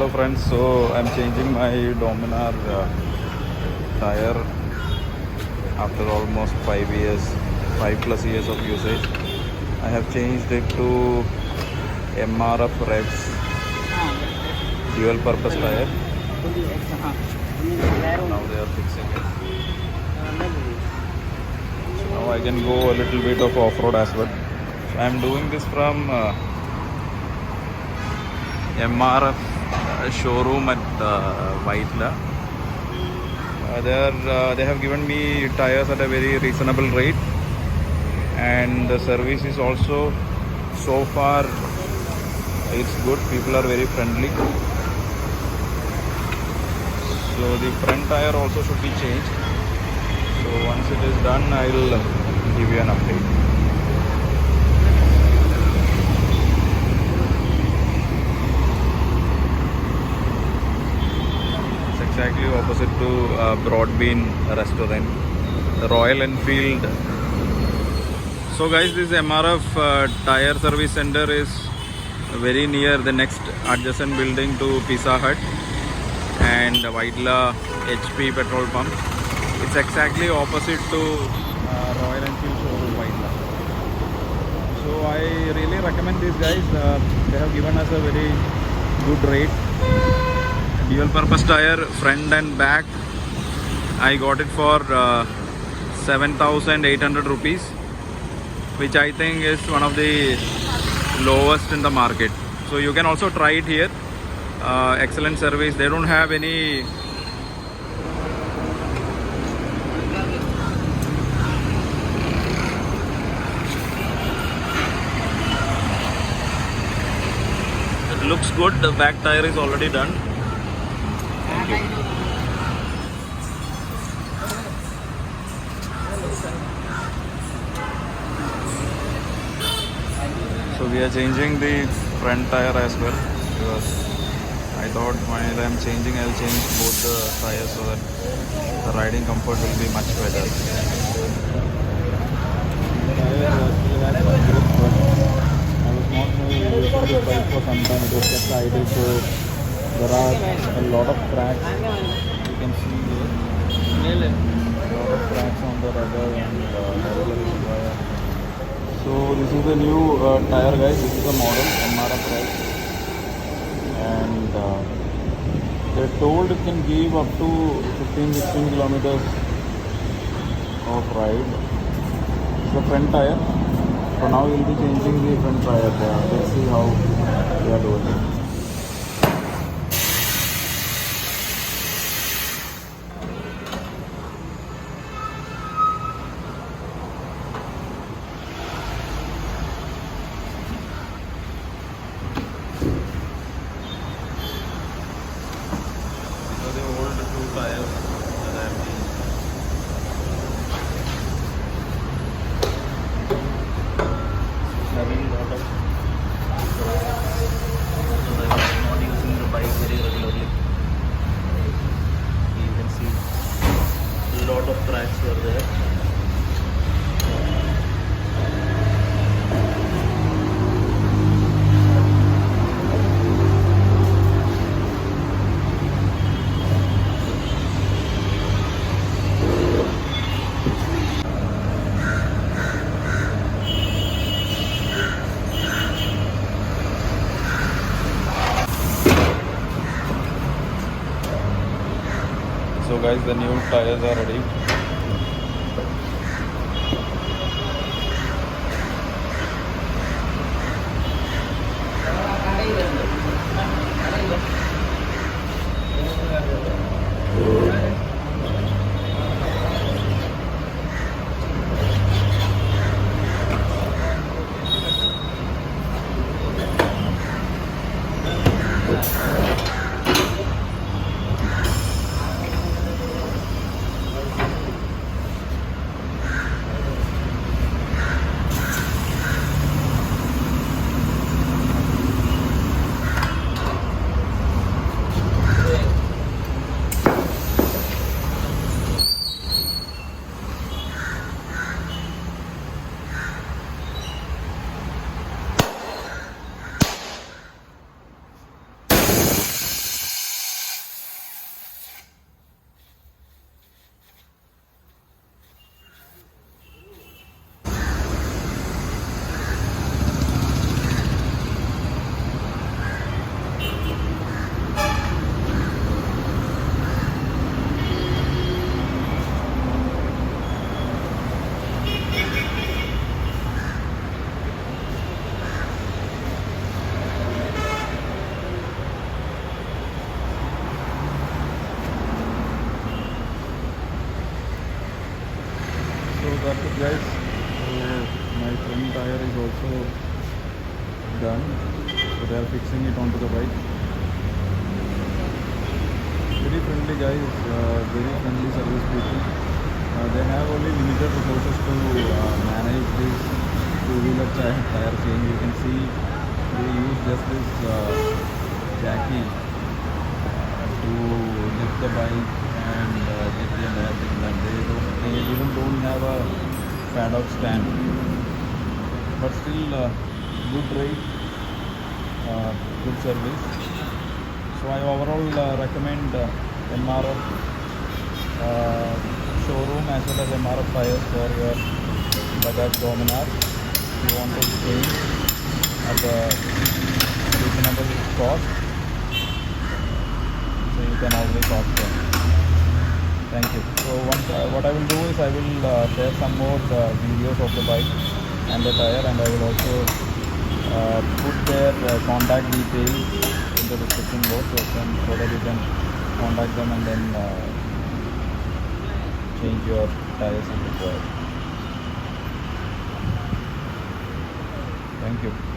Hello friends, so I'm changing my Dominar tire after almost 5 years, 5 plus years of usage. I have changed it to MRF REVS dual purpose tire. Now they are fixing it. So now I can go a little bit of off-road as well. So I'm doing this from MRF showroom at Vaitla. They have given me tires at a very reasonable rate, and the service is also so far it's good. People are very friendly. So the front tire also should be changed. So once it is done, I'll give you an update. Exactly opposite to Broadbean restaurant, Royal Enfield. So guys, this MRF tire service center is very near the next adjacent building to Pizza Hut and Vaidla HP petrol pump. It's exactly opposite to Royal Enfield showroom Vaidla. So I really recommend these guys. They have given us a very good rate. Dual purpose tire, front and back. I got it for 7,800 rupees, which I think is one of the lowest in the market. So you can also try it here. Excellent service. They don't have any it looks good. The back tire is already done. Thank you. So we are changing the front tire as well, because I thought while I'm changing, I'll change both the tires so that the riding comfort will be much better. I was not using this bike for some time. It was just idle, so there are a lot of cracks. You can see a lot of cracks on the rubber and wire. So this is the new tire, guys. This is the model MRF REVS, and they're told it can give up to 15-16 kilometers of ride. It's the front tire. So now we'll be changing the front tire. Let's see how they are doing it. Tires that I've been having a lot of, because I was not using the bike very regularly. You can see a lot of cracks were there. So guys, the new tires are ready. also done. So they are fixing it onto the bike. Very friendly guys, very friendly service people. They have only limited resources to manage this two-wheeler tire change. You can see they use just this jacky to lift the bike and get the entire thing done. They even don't have a paddock stand, but still good rate, good service. So I overall recommend MRF showroom as well as MRF Tyres for your Bajaj DOMINAR. If you want to change at a reasonable cost, so you can always opt them. Thank you. So what I will do is I will share some more videos of the bike and the tire, and I will also put their contact details in the description box so that you can contact them and then change your tires if required. Thank you.